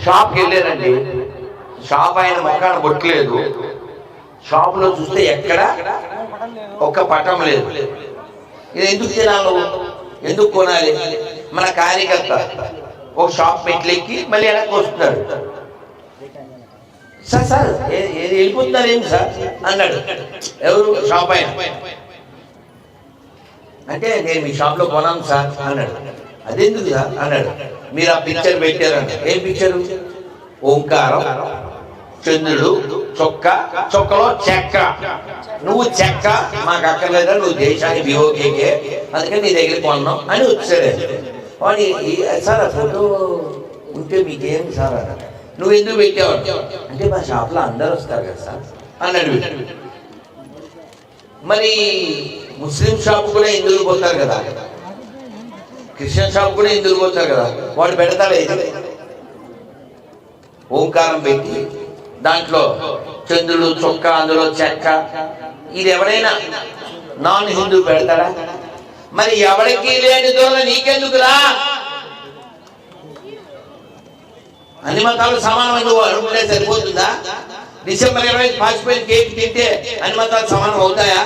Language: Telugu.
షాప్కి వెళ్ళానండి, షాప్ ఆయన మొఖాన బొట్టలేదు, షాపులో చూస్తే ఎక్కడ ఒక్క పటం లేదు. ఇది ఎందుకు తినాలి, ఎందుకు కొనాలి? మన కార్యకర్త ఒక షాప్ మెట్లెక్కి మళ్ళీ వెనక్కి వస్తున్నాడు. సార్ సార్ వెళ్ళిపోతున్నారు ఏం సార్ అన్నాడు. ఎవరు? షాప్ ఆయన. అంటే నేను మీ షాప్లో కొనాను సార్ అన్నాడు. అదెందుకు సార్ అన్నాడు. మీరు ఆ పిక్చర్ పెట్టారన్న. ఏం పిక్చరు? ఓంకారం, చంద్రుడు, చొక్కలో చెక్క. నువ్వు చెక్క మాకు అక్కర్లేదా, నువ్వు దేశానికి బిఓకేకే, అందుకని నీ దగ్గర కొన్నాం అని వచ్చాడు. వాడి సార్ ఆ ఫోటో ఉంటే మీకేం సార్ అన్నాడు. నువ్వు ఎందుకు పెట్టావు అంటే మా షాప్లో అందరు వస్తారు కదా సార్ అన్నాడు. మరి ముస్లిం షాప్ కూడా హిందువులు పోతారు కదా, క్రిస్టియన్ షాప్ కూడా హిందువులు పోతారు కదా, వాడు పెడతాడు ఓంకారం పెట్టి దాంట్లో చంద్రుడు, చొక్క, అందులో చెక్క. ఇది ఎవరైనా నాన్ హిందూ పెడతాడా? మరి ఎవరికి లేని దోల నీకెందుకురా? అన్ని మతాలు సమానమైన నువ్వు అనుకుంటే సరిపోతుందా? డిసెంబర్ 20 పాసిపోయిన కేక్ తింటే అన్ని మతాలు సమానం అవుతాయా?